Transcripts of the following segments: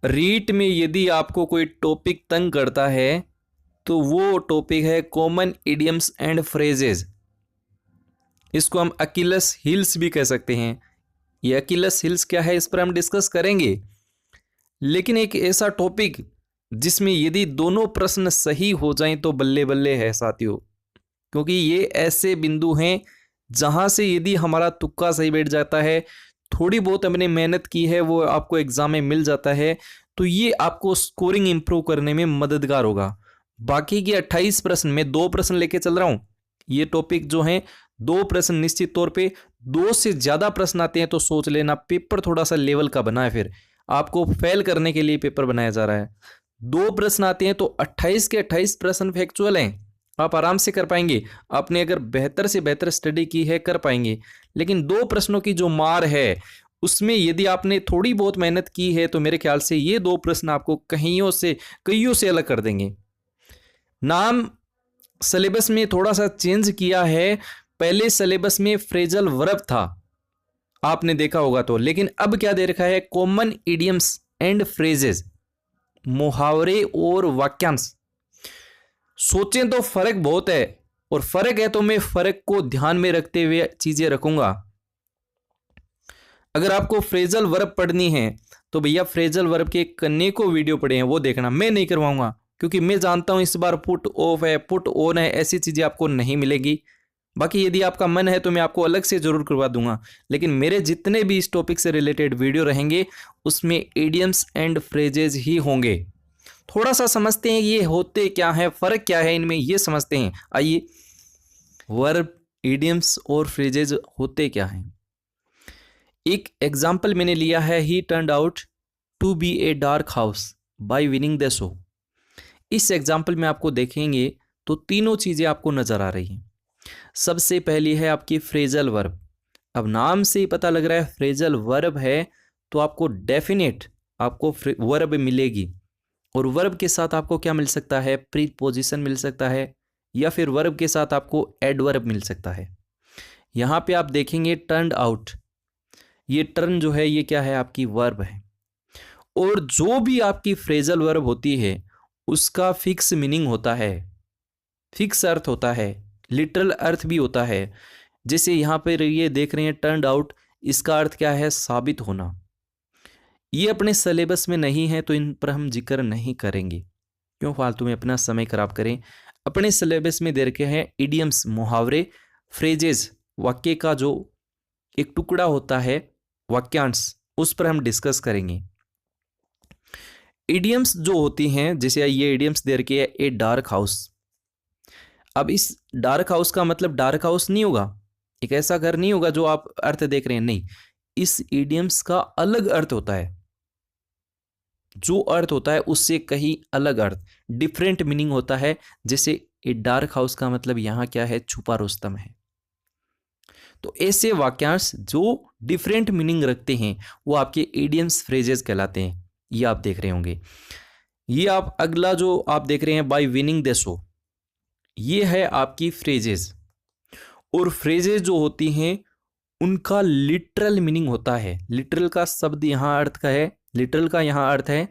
रीट में यदि आपको कोई टॉपिक तंग करता है तो वो टॉपिक है कॉमन इडियम्स एंड फ्रेजेस। इसको हम अकिलस हिल्स भी कह सकते हैं। ये अकिलस हिल्स क्या है इस पर हम डिस्कस करेंगे। लेकिन एक ऐसा टॉपिक जिसमें यदि दोनों प्रश्न सही हो जाएं तो बल्ले बल्ले है साथियों, क्योंकि ये ऐसे बिंदु हैं जहां से यदि हमारा तुक्का सही बैठ जाता है, थोड़ी बहुत हमने मेहनत की है वो आपको एग्जाम में मिल जाता है, तो ये आपको स्कोरिंग इंप्रूव करने में मददगार होगा। बाकी के 28 प्रश्न में 2 प्रश्न लेके चल रहा हूं। ये टॉपिक जो है 2 प्रश्न निश्चित तौर पे, 2 से ज्यादा प्रश्न आते हैं तो सोच लेना पेपर थोड़ा सा लेवल का बना है, फिर आपको फेल करने के लिए पेपर बनाया जा रहा है। 2 प्रश्न आते हैं तो 28 के 28 प्रश्न फैक्चुअल हैं, आप आराम से कर पाएंगे। आपने अगर बेहतर से बेहतर स्टडी की है कर पाएंगे। लेकिन 2 प्रश्नों की जो मार है उसमें यदि आपने थोड़ी बहुत मेहनत की है तो मेरे ख्याल से ये 2 प्रश्न आपको कईयों से अलग कर देंगे। नाम सिलेबस में थोड़ा सा चेंज किया है। पहले सिलेबस में फ्रेजल वर्ब था, आपने देखा होगा तो, लेकिन अब क्या दे रखा है, कॉमन इडियम्स एंड फ्रेजेस, मुहावरे और वाक्यांश। सोचें तो फर्क बहुत है, और फर्क है तो मैं फर्क को ध्यान में रखते हुए चीजें रखूंगा। अगर आपको फ्रेजल वर्ब पढ़नी है तो भैया फ्रेजल वर्ब के कन्ने को वीडियो पढ़े हैं वो देखना, मैं नहीं करवाऊंगा, क्योंकि मैं जानता हूं इस बार पुट ऑफ है, पुट ऑन है, ऐसी चीजें आपको नहीं मिलेगी। बाकी यदि आपका मन है तो मैं आपको अलग से जरूर करवा दूंगा, लेकिन मेरे जितने भी इस टॉपिक से रिलेटेड वीडियो रहेंगे उसमें इडियम्स एंड फ्रेजेज ही होंगे। थोड़ा सा समझते हैं ये होते क्या है, फर्क क्या है इनमें, ये समझते हैं। आइए, वर्ब, इडियम्स और फ्रेजेज होते क्या हैं। एक एग्जाम्पल मैंने लिया है, he turned out to be a dark horse by winning the show. इस एग्जाम्पल में आपको देखेंगे तो तीनों चीजें आपको नजर आ रही हैं। सबसे पहली है आपकी फ्रेजल वर्ब। अब नाम से ही पता लग रहा है फ्रेजल वर्ब है, तो आपको डेफिनेट आपको वर्ब मिलेगी। और वर्ब के साथ आपको क्या मिल सकता है, प्रीपोजिशन मिल सकता है, या फिर वर्ब के साथ आपको एडवर्ब मिल सकता है। यहां पे आप देखेंगे टर्न्ड आउट, ये टर्न जो है ये क्या है, आपकी वर्ब है। और जो भी आपकी फ्रेजल वर्ब होती है उसका फिक्स मीनिंग होता है, फिक्स अर्थ होता है, लिटरल अर्थ भी होता है। जैसे यहां पर ये देख रहे हैं टर्न्ड आउट, इसका अर्थ क्या है, साबित होना। ये अपने सिलेबस में नहीं है तो इन पर हम जिक्र नहीं करेंगे, क्यों फालतू में अपना समय खराब करें। अपने सिलेबस में दे रखे हैं इडियम्स, मुहावरे, फ्रेजेस, वाक्य का जो एक टुकड़ा होता है, वाक्यांश, उस पर हम डिस्कस करेंगे। इडियम्स जो होती हैं, जैसे ये इडियम्स दे रखे है ए डार्क हाउस। अब इस डार्क हाउस का मतलब डार्क हाउस नहीं होगा, एक ऐसा घर नहीं होगा जो आप अर्थ देख रहे हैं, नहीं। इस इडियम्स का अलग अर्थ होता है, जो अर्थ होता है उससे कहीं अलग अर्थ, डिफरेंट मीनिंग होता है। जैसे ए डार्क हाउस का मतलब यहां क्या है, छुपा रुस्तम है। तो ऐसे वाक्यांश जो डिफरेंट मीनिंग रखते हैं वो आपके इडियम्स फ्रेजेस कहलाते हैं। ये आप देख रहे होंगे। ये आप अगला जो आप देख रहे हैं बाय विनिंग द शो, ये है आपकी फ्रेजेस। और फ्रेजेस जो होती हैं उनका लिटरल मीनिंग होता है। लिटरल का शब्द यहां अर्थ का है, लिटरल का यहां अर्थ है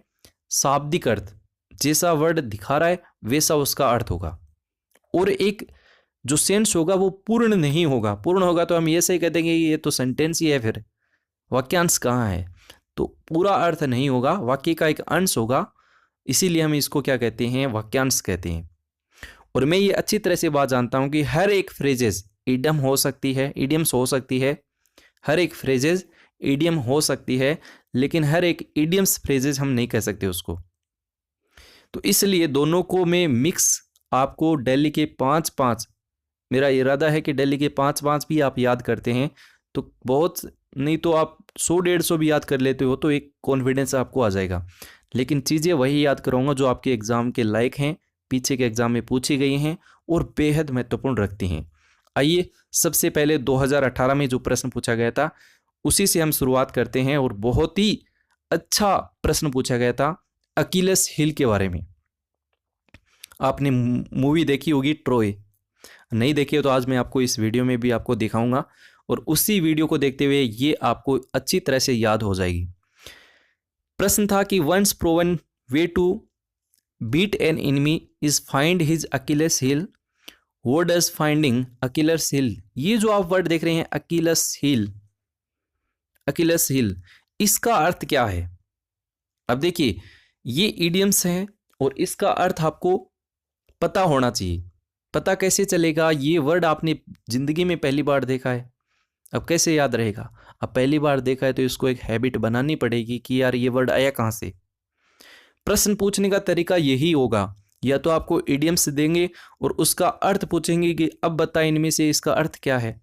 शाब्दिक अर्थ, जैसा वर्ड दिखा रहा है वैसा उसका अर्थ होगा। और एक जो सेंस होगा वो पूर्ण नहीं होगा, पूर्ण होगा तो हम ये सही कह देंगे ये तो सेंटेंस ही है, फिर वाक्यांश कहाँ है, तो पूरा अर्थ नहीं होगा, वाक्य का एक अंश होगा। इसीलिए हम इसको क्या कहते हैं, वाक्यांश कहते हैं। और मैं ये अच्छी तरह से बात जानता हूं कि हर एक फ्रेजेस इडियम हो सकती है, इडियम्स हो सकती है, हर एक फ्रेजेस इडियम हो सकती है, लेकिन हर एक इडियम्स फ्रेजेस हम नहीं कह सकते उसको। तो इसलिए दोनों को मैं मिक्स आपको डेली के 5-5, मेरा इरादा है कि डेली के 5-5 भी आप याद करते हैं तो बहुत, नहीं तो आप 100-150 भी याद कर लेते हो तो एक कॉन्फिडेंस आपको आ जाएगा। लेकिन चीज़ें वही याद कराऊंगा जो आपके एग्ज़ाम के लायक हैं, पीछे के एग्ज़ाम में पूछी गई हैं और बेहद महत्वपूर्ण रखती हैं। आइए, सबसे पहले 2018 में जो प्रश्न पूछा गया था उसी से हम शुरुआत करते हैं। और बहुत ही अच्छा प्रश्न पूछा गया था अकीलस हिल के बारे में। आपने मूवी देखी होगी ट्रोय, नहीं देखी हो तो आज मैं आपको इस वीडियो में भी आपको दिखाऊंगा, और उसी वीडियो को देखते हुए ये आपको अच्छी तरह से याद हो जाएगी। प्रश्न था कि once proven way to beat an enemy is find his Achilles heel. वो डज फाइंडिंग अकिलस हिल, ये जो आप वर्ड देख रहे हैं अकिलस हिल, अकिलस हिल, इसका अर्थ क्या है? अब देखिए ये इडियम्स है और इसका अर्थ आपको पता होना चाहिए। पता कैसे चलेगा? ये वर्ड आपने जिंदगी में पहली बार देखा है, अब कैसे याद रहेगा? अब पहली बार देखा है तो इसको एक हैबिट बनानी पड़ेगी कि यार ये वर्ड आया कहाँ से। प्रश्न पूछने का तरीका यही होगा, या तो आपको इडियम्स देंगे और उसका अर्थ पूछेंगे कि अब बता इनमें से इसका अर्थ क्या है,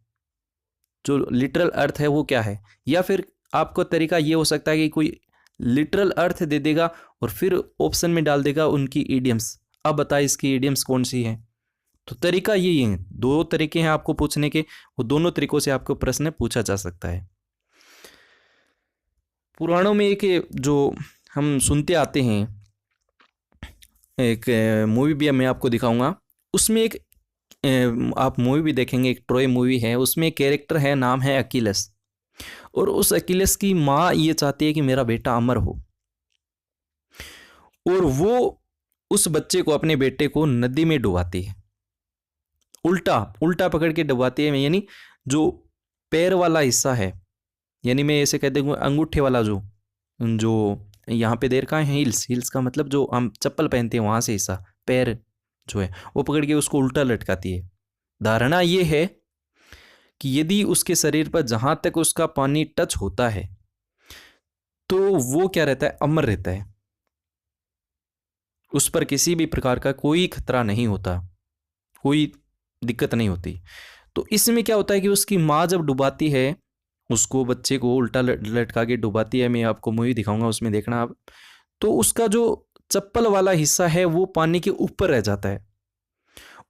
जो लिटरल अर्थ है वो क्या है, या फिर आपको तरीका ये हो सकता है कि कोई लिटरल अर्थ दे देगा और फिर ऑप्शन में डाल देगा उनकी इडियम्स, अब बता इसकी इडियम्स कौन सी है। तो तरीका यही है, दो तरीके हैं आपको पूछने के, वो दोनों तरीकों से आपको प्रश्न पूछा जा सकता है। पुराणों में एक जो हम सुनते आते हैं, एक मूवी भी मैं आपको दिखाऊंगा, उसमें एक आप मूवी भी देखेंगे, एक ट्रोय मूवी है, उसमें एक कैरेक्टर है, नाम है अकिलस, और उस अकिलस की माँ ये चाहती है कि मेरा बेटा अमर हो, और वो उस बच्चे को, अपने बेटे को नदी में डुबाती है, उल्टा उल्टा पकड़ के डुबाती है, यानी जो पैर वाला हिस्सा है, यानी मैं ऐसे कह दूंगा अंगूठे वाला जो जो यहाँ पे दे रखा है हील्स, हील्स का मतलब जो हम चप्पल पहनते हैं वहाँ से हिस्सा, पैर जो है वो पकड़ के उसको उल्टा लटकाती है। धारणा ये है कि यदि उसके शरीर पर जहाँ तक उसका पानी टच होता है तो वो क्या रहता है, अमर रहता है, उस पर किसी भी प्रकार का कोई खतरा नहीं होता, कोई दिक्कत नहीं होती। तो इसमें क्या होता है कि उसकी माँ जब डुबाती है उसको, बच्चे को उल्टा लटका के डुबाती है, मैं आपको मूवी दिखाऊंगा उसमें देखना आप, तो उसका जो चप्पल वाला हिस्सा है वो पानी के ऊपर रह जाता है,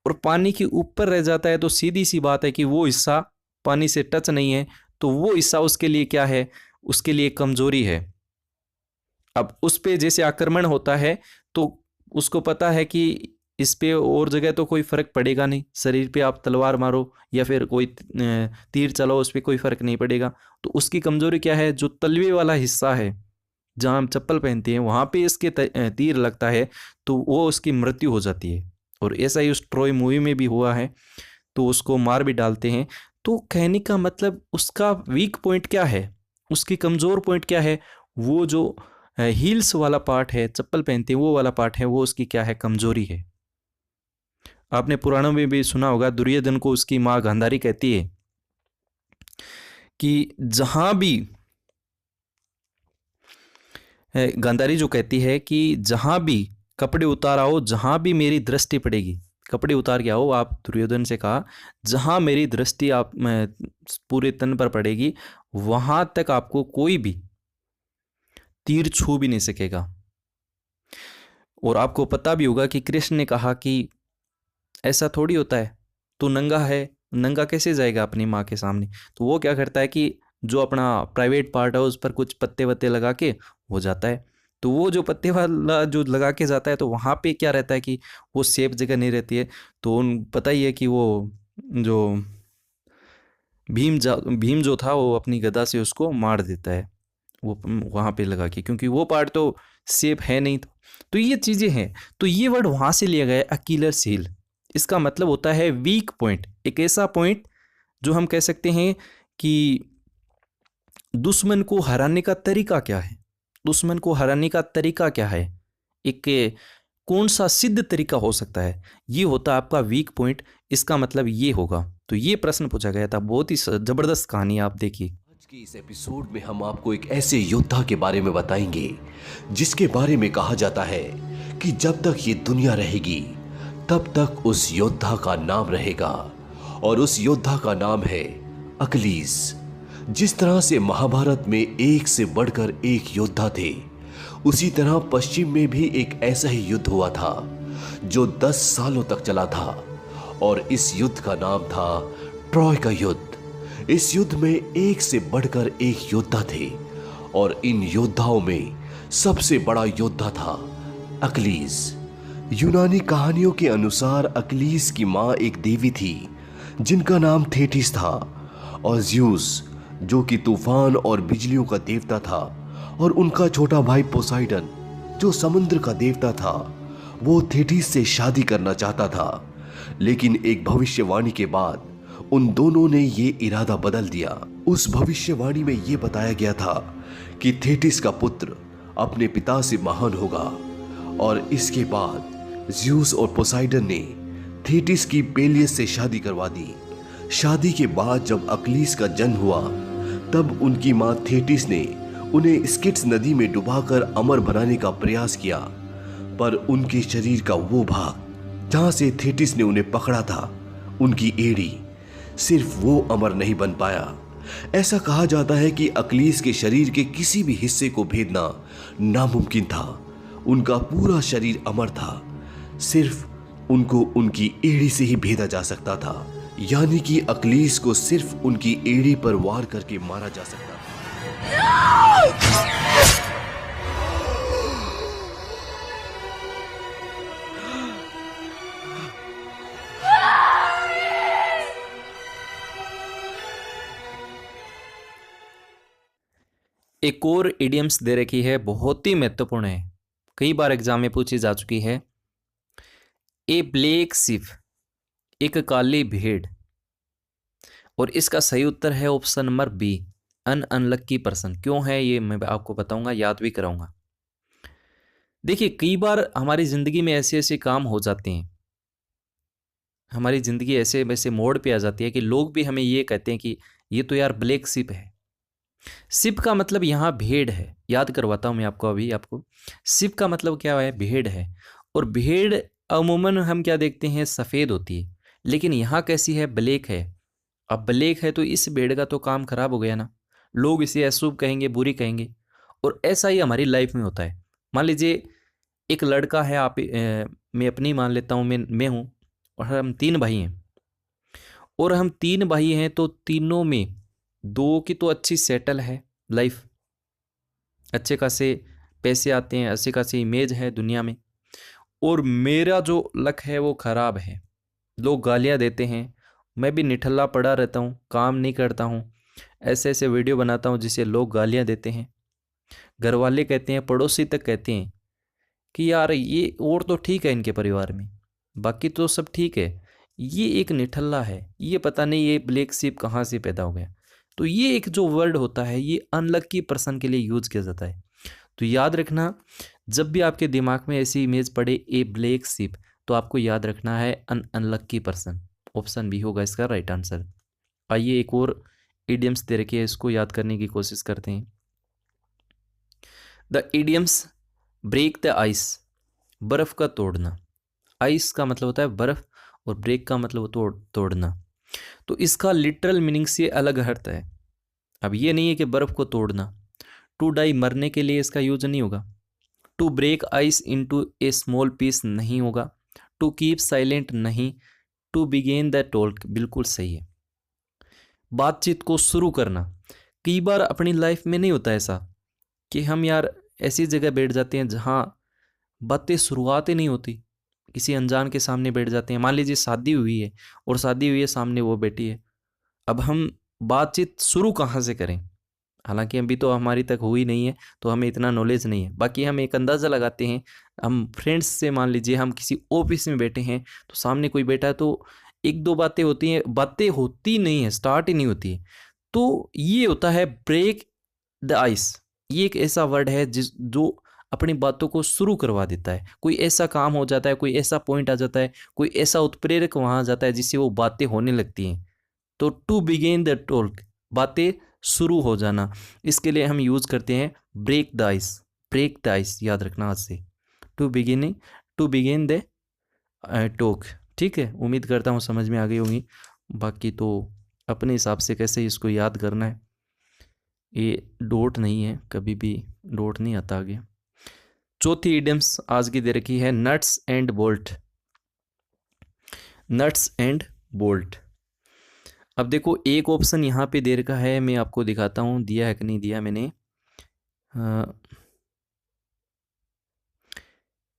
और पानी के ऊपर रह जाता है तो सीधी सी बात है कि वो हिस्सा पानी से टच नहीं है, तो वो हिस्सा उसके लिए क्या है, उसके लिए कमजोरी है। अब उस पे जैसे आक्रमण होता है तो उसको पता है कि इस पे और जगह तो कोई फर्क पड़ेगा नहीं, शरीर पे आप तलवार मारो या फिर कोई तीर चलाओ उस पर कोई फर्क नहीं पड़ेगा, तो उसकी कमजोरी क्या है, जो तलवे वाला हिस्सा है जहाँ हम चप्पल पहनते हैं वहाँ पे इसके तीर लगता है तो वो उसकी मृत्यु हो जाती है। और ऐसा ही उस ट्रॉय मूवी में भी हुआ है, तो उसको मार भी डालते हैं। तो कहने का मतलब उसका वीक पॉइंट क्या है, उसकी कमज़ोर पॉइंट क्या है, वो जो हील्स वाला पार्ट है, चप्पल पहनते हैं वो वाला पार्ट है, वो उसकी क्या है, कमज़ोरी है। आपने पुराणों में भी सुना होगा, दुर्योधन को उसकी माँ गांधारी कहती है कि जहाँ भी, गांधारी जो कहती है कि जहाँ भी कपड़े उतार आओ, जहाँ भी मेरी दृष्टि पड़ेगी, कपड़े उतार के आओ, आप दुर्योधन से कहा, जहाँ मेरी दृष्टि आप पूरे तन पर पड़ेगी वहाँ तक आपको कोई भी तीर छू भी नहीं सकेगा। और आपको पता भी होगा कि कृष्ण ने कहा कि ऐसा थोड़ी होता है, तू नंगा है, नंगा कैसे जाएगा अपनी माँ के सामने। तो वो क्या करता है कि जो अपना प्राइवेट पार्ट है उस पर कुछ पत्ते वत्ते लगा के हो जाता है, तो वो जो पत्ते वाला जो लगा के जाता है तो वहाँ पे क्या रहता है कि वो सेफ जगह नहीं रहती है। तो उन पता ही है कि वो जो भीम जो था वो अपनी गदा से उसको मार देता है वो वहाँ पे लगा के, क्योंकि वो पार्ट तो सेफ है नहीं। तो ये चीज़ें हैं, तो ये वर्ड वहाँ से लिया गया है अकीलस हील। इसका मतलब होता है वीक पॉइंट, एक ऐसा पॉइंट जो हम कह सकते हैं कि दुश्मन को हराने का तरीका क्या है, दुश्मन को हराने का तरीका क्या है, एक कौन सा सिद्ध तरीका हो सकता है, ये होता है आपका वीक पॉइंट। इसका मतलब ये होगा। तो ये प्रश्न पूछा गया था, बहुत ही जबरदस्त कहानी आप देखिए। आज के इस एपिसोड में हम आपको एक ऐसे योद्धा के बारे में बताएंगे जिसके बारे में कहा जाता है कि जब तक ये दुनिया रहेगी तब तक उस योद्धा का नाम रहेगा, और उस योद्धा का नाम है अकलीस। जिस तरह से महाभारत में एक से बढ़कर एक योद्धा थे, उसी तरह पश्चिम में भी एक ऐसा ही युद्ध हुआ था जो 10 सालों तक चला था, और इस युद्ध का नाम था ट्रॉय का युद्ध। इस युद्ध में एक से बढ़कर एक योद्धा थे, और इन योद्धाओं में सबसे बड़ा योद्धा था अकलीस। यूनानी कहानियों के अनुसार अकलीस की मां एक देवी थी जिनका नाम थेटिस था, और ज्यूस जो कि तूफान और बिजलियों का देवता था, और उनका छोटा भाई पोसाइडन, जो समुद्र का देवता था, वो थेटिस से शादी करना चाहता था। लेकिन एक भविष्यवाणी के बाद उन दोनों ने ये इरादा बदल दिया। उस भविष्यवाणी में ये बताया गया था कि थेटिस का पुत्र अपने पिता से महान होगा। और इसके बाद ज़्यूस और पोसाइडन ने थेटिस की पेलियस से शादी करवा दी। शादी के बाद जब अक्लीस का जन्म हुआ, तब उनकी मां थेटिस ने उन्हें स्किट्स नदी में डुबाकर अमर बनाने का प्रयास किया। पर उनके शरीर का वो भाग जहां से थेटिस ने उन्हें पकड़ा था, उनकी एड़ी, सिर्फ वो अमर नहीं बन पाया। ऐसा कहा जाता है कि अक्लीस के शरीर के किसी भी हिस्से को भेदना नामुमकिन था। उनका पूरा शरीर अमर था, सिर्फ उनको उनकी एड़ी से ही भेदा जा सकता था। यानी कि अक्लीस को सिर्फ उनकी एड़ी पर वार करके मारा जा सकता था। एक और इडियम्स दे रखी है, बहुत ही महत्वपूर्ण है, कई बार एग्जाम में पूछी जा चुकी है। ए ब्लैक शिप, एक काली भेड़। और इसका सही उत्तर है ऑप्शन नंबर बी, अन अनलक्की पर्सन। क्यों है ये मैं आपको बताऊंगा, याद भी कराऊंगा। देखिए, कई बार हमारी जिंदगी में ऐसे ऐसे काम हो जाते हैं, हमारी ज़िंदगी ऐसे वैसे मोड़ पे आ जाती है कि लोग भी हमें ये कहते हैं कि ये तो यार ब्लैक शिप है। शिप का मतलब यहाँ भेड़ है, याद करवाता हूँ मैं आपको अभी आपको। शिप का मतलब क्या है, भेड़ है। और भेड़ अमूमन हम क्या देखते हैं, सफ़ेद होती है, लेकिन यहाँ कैसी है, ब्लैक है। अब ब्लैक है तो इस भेड़ का तो काम खराब हो गया ना, लोग इसे अशुभ कहेंगे, बुरी कहेंगे। और ऐसा ही हमारी लाइफ में होता है। मान लीजिए एक लड़का है, मैं अपनी मान लेता हूँ, मैं हूँ, और हम 3 भाई हैं। और हम 3 भाई हैं तो तीनों में 2 की तो अच्छी सेटल है लाइफ, अच्छे खासे पैसे आते हैं, अच्छी खासी इमेज है दुनिया में। और मेरा जो लक है वो ख़राब है, लोग गालियाँ देते हैं, मैं भी निठल्ला पड़ा रहता हूँ, काम नहीं करता हूँ, ऐसे ऐसे वीडियो बनाता हूँ जिसे लोग गालियाँ देते हैं। घर वाले कहते हैं, पड़ोसी तक कहते हैं कि यार ये और तो ठीक है इनके परिवार में, बाकी तो सब ठीक है, ये एक निठल्ला है, ये पता नहीं ये ब्लैक शिप कहाँ से पैदा हो गया। तो ये एक जो वर्ड होता है, ये अनलक्की पर्सन के लिए यूज किया जाता है। तो याद रखना, जब भी आपके दिमाग में ऐसी इमेज पड़े ए ब्लैक शिप, तो आपको याद रखना है अनलक्की पर्सन। ऑप्शन बी होगा इसका राइट आंसर। आइए एक और इडियम्स दे रखी है, इसको याद करने की कोशिश करते हैं। The idioms break the ice, बर्फ का तोड़ना। आइस का मतलब होता है बर्फ, और ब्रेक का मतलब तोड़ना। तो इसका लिटरल मीनिंग से अलग अर्थ है। अब ये नहीं है कि बर्फ को तोड़ना, टू डाई मरने के लिए इसका यूज नहीं होगा। To break ice into a small piece नहीं होगा। टू कीप साइलेंट नहीं। टू बिगेन द टॉक बिल्कुल सही है। बातचीत को शुरू करना। कई बार अपनी लाइफ में नहीं होता ऐसा कि हम यार ऐसी जगह बैठ जाते हैं जहाँ बातें शुरुआत ही नहीं होती, किसी अनजान के सामने बैठ जाते हैं। मान लीजिए शादी हुई है और शादी हुई है, सामने वो बैठी है, अब हम बातचीत शुरू कहाँ से करें। हालांकि अभी तो हमारी तक हुई नहीं है तो हमें इतना नॉलेज नहीं है, बाकी हम एक अंदाज़ा लगाते हैं। हम फ्रेंड्स से, मान लीजिए हम किसी ऑफिस में बैठे हैं तो सामने कोई बैठा है, तो 1-2 बातें होती हैं, बातें होती नहीं है, स्टार्ट ही नहीं होती है। तो ये होता है ब्रेक द आइस। ये एक ऐसा वर्ड है जो अपनी बातों को शुरू करवा देता है। कोई ऐसा काम हो जाता है, कोई ऐसा पॉइंट आ जाता है, कोई ऐसा उत्प्रेरक वहाँ आ जाता है जिससे वो बातें होने लगती हैं। तो टू बिगेन द टॉक, बातें शुरू हो जाना, इसके लिए हम यूज़ करते हैं break the ice. Break the ice याद रखना आज से, टू बिगिन द टॉक। ठीक है, उम्मीद करता हूँ समझ में आ गई होगी। बाकी तो अपने हिसाब से कैसे इसको याद करना है, ये डॉट नहीं है, कभी भी डॉट नहीं आता आगे। चौथी इडियम्स आज की दे रखी है, nuts and bolt. Nuts and bolt. अब देखो एक ऑप्शन यहाँ पे दे रखा है, मैं आपको दिखाता हूँ दिया है कि नहीं दिया मैंने।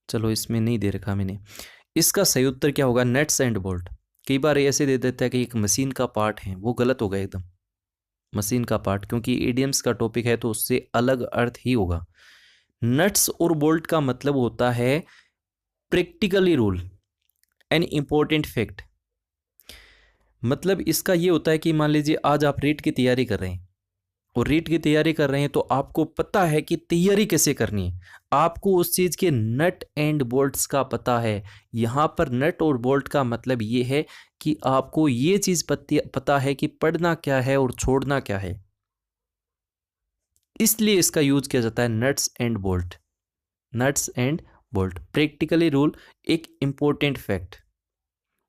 चलो इसमें नहीं दे रखा मैंने। इसका सही उत्तर क्या होगा, नट्स एंड बोल्ट। कई बार ऐसे दे देता है कि एक मशीन का पार्ट है, वो गलत होगा एकदम। मशीन का पार्ट, क्योंकि इडियम्स का टॉपिक है तो उससे अलग अर्थ ही होगा। नट्स और बोल्ट का मतलब होता है practically rule, an important fact. मतलब इसका ये होता है कि मान लीजिए आज आप रीट की तैयारी कर रहे हैं, और रीट की तैयारी कर रहे हैं तो आपको पता है कि तैयारी कैसे करनी है, आपको उस चीज़ के नट एंड बोल्ट्स का पता है। यहाँ पर नट और बोल्ट का मतलब ये है कि आपको ये चीज़ पता है कि पढ़ना क्या है और छोड़ना क्या है, इसलिए इसका यूज किया जाता है nuts and bolt. Nuts and bolt, practically rule, एक important fact.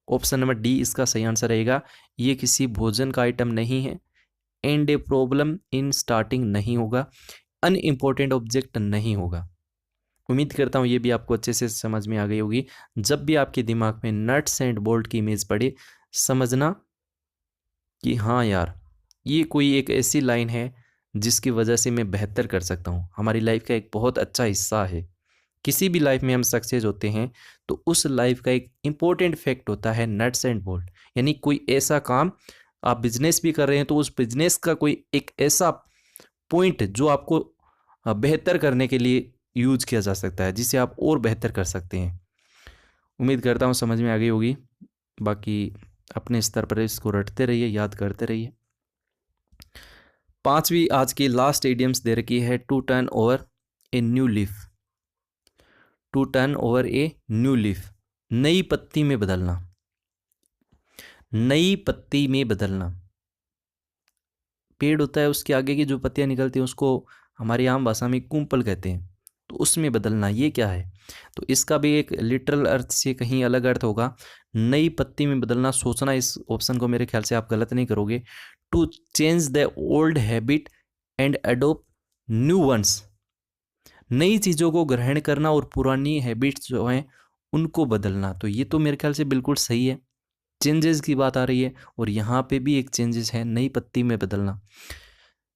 Option number D इसका सही आंसर रहेगा। ये किसी भोजन का आइटम नहीं है, and a problem in starting नहीं होगा, अनइम्पोर्टेंट ऑब्जेक्ट नहीं होगा। उम्मीद करता हूँ ये भी आपको अच्छे से समझ में आ गई होगी। जब भी आपके दिमाग में नट्स एंड बोल्ट की इमेज पड़े, समझना कि हाँ यार, ये कोई एक ऐसी लाइन है जिसकी वजह से मैं बेहतर कर सकता हूँ, हमारी लाइफ का एक बहुत अच्छा हिस्सा है। किसी भी लाइफ में हम सक्सेस होते हैं तो उस लाइफ का एक इम्पोर्टेंट फैक्ट होता है नट्स एंड बोल्ट। यानी कोई ऐसा काम, आप बिजनेस भी कर रहे हैं तो उस बिजनेस का कोई एक ऐसा पॉइंट जो आपको बेहतर करने के लिए यूज किया जा सकता है, जिसे आप और बेहतर कर सकते हैं। उम्मीद करता हूँ समझ में आ गई होगी। बाकी अपने स्तर पर इसको रटते रहिए, याद करते रहिए। पांचवी आज की लास्ट इडियम्स दे रखी है, to turn over a new leaf. To turn over a new leaf, नई पत्ती में बदलना। नई पत्ती में बदलना, पेड़ होता है उसके आगे की जो पत्तियां निकलती हैं उसको हमारी आम भाषा में कुंपल कहते हैं, तो उसमें बदलना ये क्या है? तो इसका भी एक लिटरल अर्थ से कहीं अलग अर्थ होगा। नई पत्ती में बदलना, सोचना इस ऑप्शन को मेरे ख्याल से आप गलत नहीं करोगे। To change the old habit and adopt new ones, नई चीज़ों को ग्रहण करना और पुरानी हैबिट्स जो हैं उनको बदलना। तो ये तो मेरे ख्याल से बिल्कुल सही है, चेंजेस की बात आ रही है और यहाँ पे भी एक चेंजेस है, नई पत्ती में बदलना।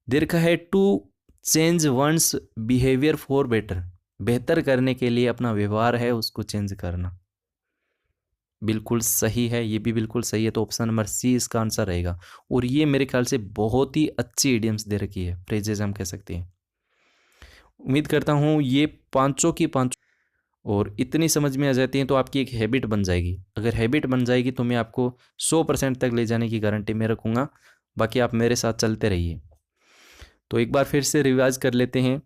दे रखा है to change one's behaviour for better, बेहतर करने के लिए अपना व्यवहार है उसको चेंज करना। बिल्कुल सही है, ये भी बिल्कुल सही है। तो ऑप्शन नंबर सी इसका आंसर रहेगा। और ये मेरे ख्याल से बहुत ही अच्छी इडियम्स दे रखी है, फ्रेजेज हम कह सकते हैं। उम्मीद करता हूँ ये पांचों की पांचों और इतनी समझ में आ जाती हैं तो आपकी एक हैबिट बन जाएगी। अगर हैबिट बन जाएगी तो मैं आपको 100% तक ले जाने की गारंटी मैं रखूँगा। बाकी आप मेरे साथ चलते रहिए। तो एक बार फिर से रिवाइज कर लेते हैं।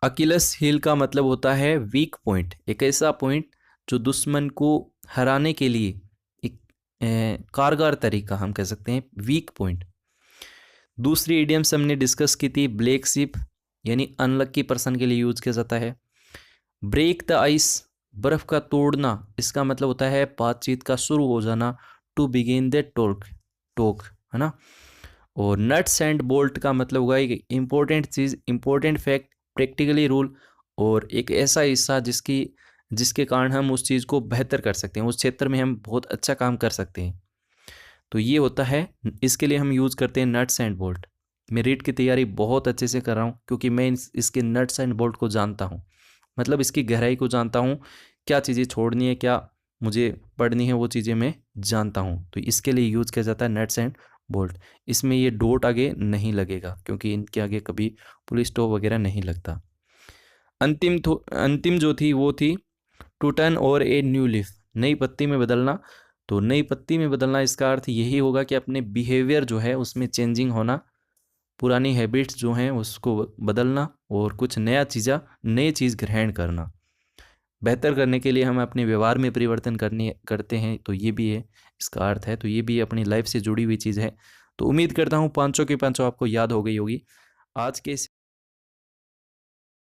अकिलस हील का मतलब होता है वीक पॉइंट, एक ऐसा पॉइंट जो दुश्मन को हराने के लिए एक कारगर तरीका, हम कह सकते हैं वीक पॉइंट। दूसरी इडियम्स हमने डिस्कस की थी, ब्लैक शिप यानी अनलक्की पर्सन के लिए यूज किया जाता है। ब्रेक द आइस, बर्फ का तोड़ना, इसका मतलब होता है बातचीत का शुरू हो जाना, टू बिगिन द टॉक, है ना। और नट्स एंड बोल्ट का मतलब होगा एक इंपॉर्टेंट चीज़, इंपॉर्टेंट फैक्ट, प्रैक्टिकली रूल, और एक ऐसा हिस्सा जिसके कारण हम उस चीज़ को बेहतर कर सकते हैं, उस क्षेत्र में हम बहुत अच्छा काम कर सकते हैं। तो ये होता है, इसके लिए हम यूज़ करते हैं नट्स एंड बोल्ट। मैं रीट की तैयारी बहुत अच्छे से कर रहा हूँ क्योंकि मैं इसके नट्स एंड बोल्ट को जानता हूँ, मतलब इसकी गहराई को जानता हूँ, क्या चीज़ें छोड़नी है, क्या मुझे पढ़नी है, वो चीज़ें मैं जानता हूँ। तो इसके लिए यूज़ किया जाता है नट्स एंड बोल्ट। इसमें ये डॉट आगे नहीं लगेगा क्योंकि इनके आगे कभी पुलिस स्टॉप वगैरह नहीं लगता। अंतिम जो थी वो थी to turn over a new leaf, नई पत्ती में बदलना। तो नई पत्ती में बदलना इसका अर्थ यही होगा कि अपने बिहेवियर जो है उसमें चेंजिंग होना, पुरानी हैबिट्स जो हैं उसको बदलना और कुछ नई चीज़ ग्रहण करना। बेहतर करने के लिए हम अपने व्यवहार में परिवर्तन करते हैं, तो ये भी है इसका अर्थ है। तो ये भी अपनी लाइफ से जुड़ी हुई चीज़ है। तो उम्मीद करता हूँ पांचों के पांचों आपको याद हो गई होगी। आज के इस